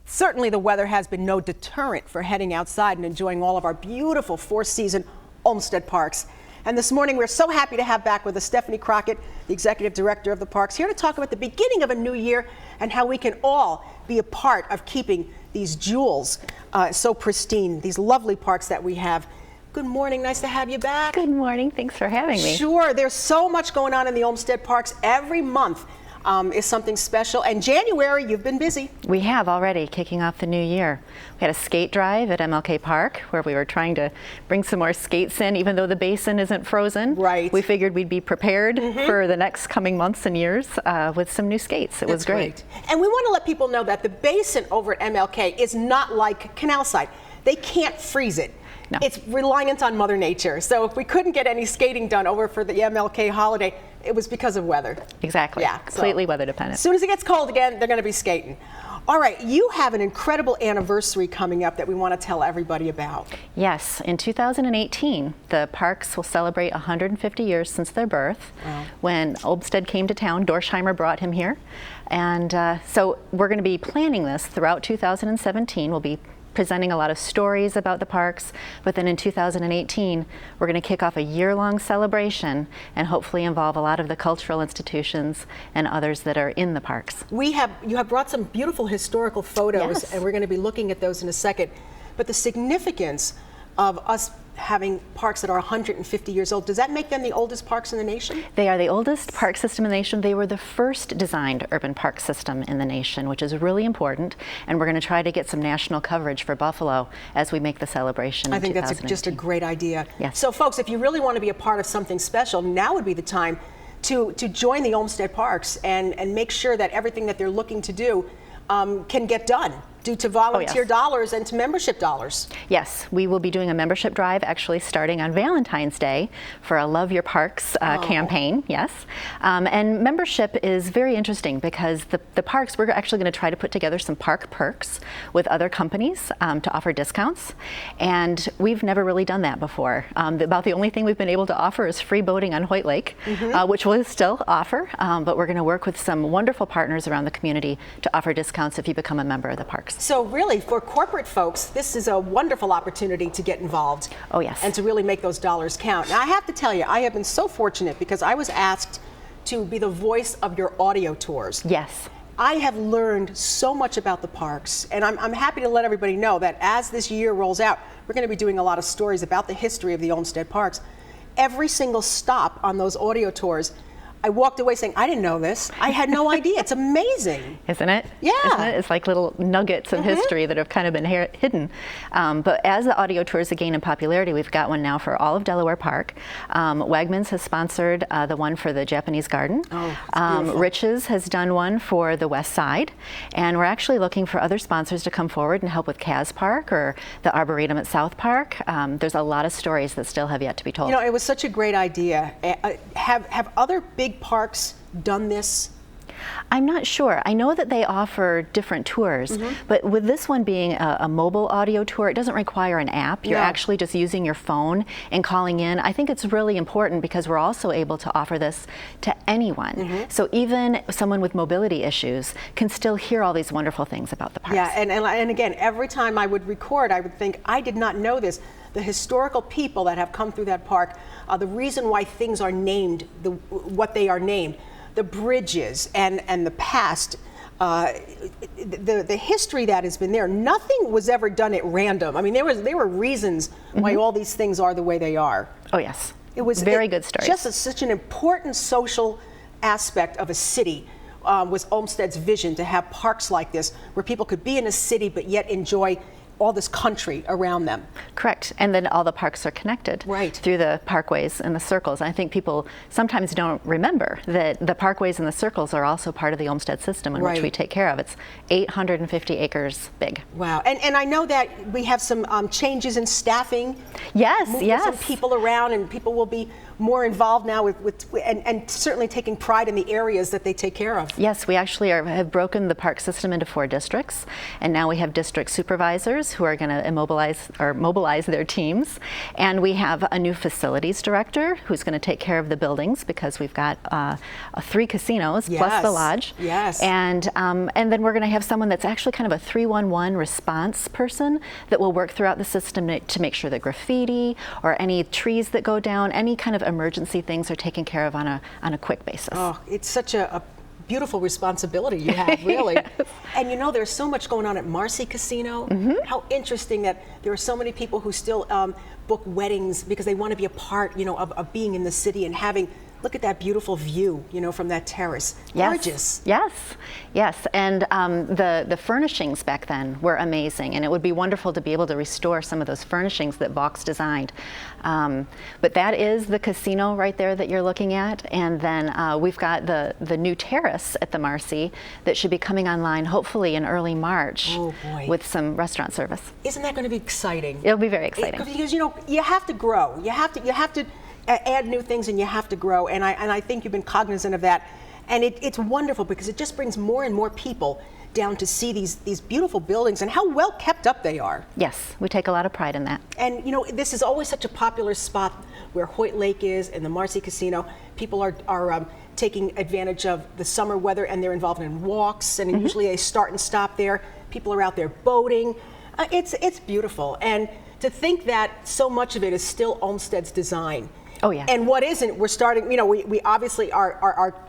Certainly the weather has been no deterrent for heading outside and enjoying all of our beautiful four-season Olmsted parks. And this morning we're so happy to have back with us Stephanie Crockett, the Executive Director of the parks, here to talk about the beginning of a new year and how we can all be a part of keeping these jewels so pristine, these lovely parks that we have. Good morning, nice to have you back. Good morning, thanks for having me. Sure, there's so much going on in the Olmsted parks. Every month is something special, and January, you've been busy. We have already, kicking off the new year. We had a skate drive at MLK Park where we were trying to bring some more skates in, even though the basin isn't frozen. Right. We figured we'd be prepared for the next coming months and years with some new skates. It was great. And we want to let people know that the basin over at MLK is not like Canalside. They can't freeze it. No. It's reliant on Mother Nature. So if we couldn't get any skating done over for the MLK holiday, it was because of weather. Exactly. Yeah, completely weather dependent. As soon as it gets cold again, they're going to be skating. All right, you have an incredible anniversary coming up that we want to tell everybody about. Yes, in 2018, the parks will celebrate 150 years since their birth. Wow. When Olmsted came to town, Dorsheimer brought him here. And so we're going to be planning this throughout 2017. We'll be presenting a lot of stories about the parks, but then in 2018 we're going to kick off a year-long celebration and hopefully involve a lot of the cultural institutions and others that are in the parks. You have brought some beautiful historical photos, Yes. and we're going to be looking at those in a second. But the significance of us having parks that are 150 years old, does that make them the oldest parks in the nation? They are the oldest park system in the nation. They were the first designed urban park system in the nation, which is really important. And we're going to try to get some national coverage for Buffalo as we make the celebration. I think that's just a great idea. Yes. So folks, if you really want to be a part of something special, now would be the time to join the Olmsted Parks and make sure that everything that they're looking to do can get done due to volunteer dollars and to membership dollars. Yes, we will be doing a membership drive actually starting on Valentine's Day for a Love Your Parks campaign, yes. And membership is very interesting because the parks, we're actually going to try to put together some park perks with other companies to offer discounts. And we've never really done that before. About the only thing we've been able to offer is free boating on Hoyt Lake, which we'll still offer, but we're going to work with some wonderful partners around the community to offer discounts if you become a member of the parks. So really, for corporate folks, this is a wonderful opportunity to get involved. Oh, yes. And to really make those dollars count. Now, I have to tell you, I have been so fortunate because I was asked to be the voice of your audio tours. Yes. I have learned so much about the parks, and I'm happy to let everybody know that as this year rolls out, we're going to be doing a lot of stories about the history of the Olmsted Parks. Every single stop on those audio tours, I walked away saying, I didn't know this. I had no idea. It's amazing. Isn't it? Yeah. Isn't it? It's like little nuggets of history that have kind of been hidden. But as the audio tours gain in popularity, we've got one now for all of Delaware Park. Wegmans has sponsored the one for the Japanese Garden. Oh, Riches has done one for the West Side. And we're actually looking for other sponsors to come forward and help with Kaz Park or the Arboretum at South Park. There's a lot of stories that still have yet to be told. You know, it was such a great idea. Have other big parks done this? I'm not sure. I know that they offer different tours, but with this one being a mobile audio tour, it doesn't require an app. You're actually just using your phone and calling in. I think it's really important because we're also able to offer this to anyone. So even someone with mobility issues can still hear all these wonderful things about the parks. Yeah, and again, every time I would record, I would think, I did not know this. The historical people that have come through that park, the reason why things are named what they are named, the bridges and the past, the history that has been there. Nothing was ever done at random. I mean, there were reasons why all these things are the way they are. Oh yes, it was very good story. Just such an important social aspect of a city was Olmsted's vision to have parks like this, where people could be in a city but yet enjoy all this country around them. Correct, and then all the parks are connected through the parkways and the circles. I think people sometimes don't remember that the parkways and the circles are also part of the Olmsted system in which we take care of. It's 850 acres big. Wow, and I know that we have some changes in staffing. Yes, moving some people around, and people will be more involved now and certainly taking pride in the areas that they take care of. Yes, we actually have broken the park system into 4 districts, and now we have district supervisors who are going to mobilize their teams, and we have a new facilities director who's going to take care of the buildings because we've got 3 casinos plus the lodge. Yes. And then we're going to have someone that's actually kind of a 311 response person that will work throughout the system to make sure that graffiti or any trees that go down, any kind of emergency things are taken care of on a quick basis. Oh, it's such a beautiful responsibility you have, really. Yes. And you know, there's so much going on at Marcy Casino. How interesting that there are so many people who still book weddings because they want to be a part, you know, of being in the city and having. Look at that beautiful view, you know, from that terrace. Gorgeous. Yes, yes. And the furnishings back then were amazing, and it would be wonderful to be able to restore some of those furnishings that Vaux designed. But that is the casino right there that you're looking at, and then we've got the new terrace at the Marcy that should be coming online hopefully in early March. Oh, boy. With some restaurant service. Isn't that going to be exciting? It'll be very exciting. Because, you know, you have to grow. You have to add new things, and you have to grow, and I think you've been cognizant of that, and it's wonderful because it just brings more and more people down to see these beautiful buildings and how well kept up they are. Yes, we take a lot of pride in that. And you know, this is always such a popular spot where Hoyt Lake is and the Marcy Casino. People are taking advantage of the summer weather, and they're involved in walks, and usually they start and stop there. People are out there boating. It's beautiful, and to think that so much of it is still Olmsted's design. Oh, yeah. And what isn't, we're starting, you know, we obviously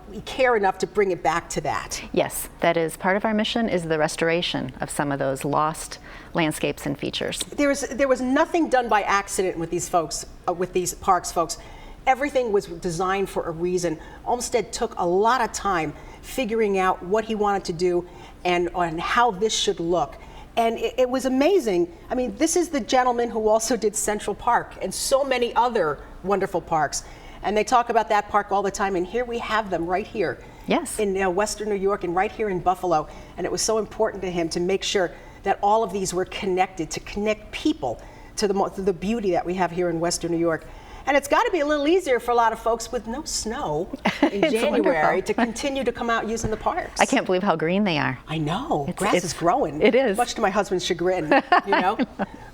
we care enough to bring it back to that. Yes, that is part of our mission, is the restoration of some of those lost landscapes and features. There was nothing done by accident with these folks, with these parks folks. Everything was designed for a reason. Olmsted took a lot of time figuring out what he wanted to do and how this should look. And it was amazing. I mean, this is the gentleman who also did Central Park and so many other wonderful parks. And they talk about that park all the time, and here we have them right here. Yes. In Western New York and right here in Buffalo. And it was so important to him to make sure that all of these were connected, to connect people to the beauty that we have here in Western New York. And it's got to be a little easier for a lot of folks with no snow in January wonderful. to continue to come out using the parks. I can't believe how green they are. I know. Grass is growing. It is. Much to my husband's chagrin, you know.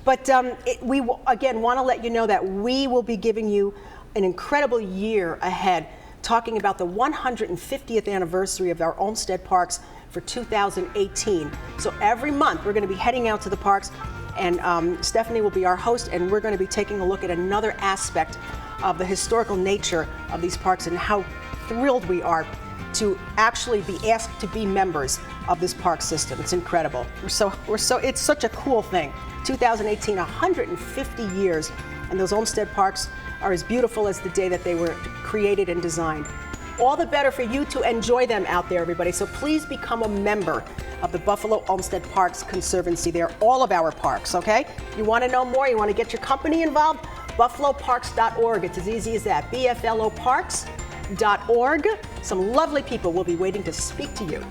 But we again want to let you know that we will be giving you an incredible year ahead, talking about the 150th anniversary of our Olmsted Parks for 2018. So every month we're going to be heading out to the parks, and Stephanie will be our host, and we're going to be taking a look at another aspect of the historical nature of these parks and how thrilled we are to actually be asked to be members of this park system. It's incredible. It's such a cool thing. 2018, 150 years, and those Olmsted Parks are as beautiful as the day that they were created and designed. All the better for you to enjoy them out there, everybody. So please become a member of the Buffalo Olmsted Parks Conservancy. They're all of our parks, okay? You want to know more, you want to get your company involved? BuffaloParks.org. It's as easy as that. BFLOParks.org. Some lovely people will be waiting to speak to you.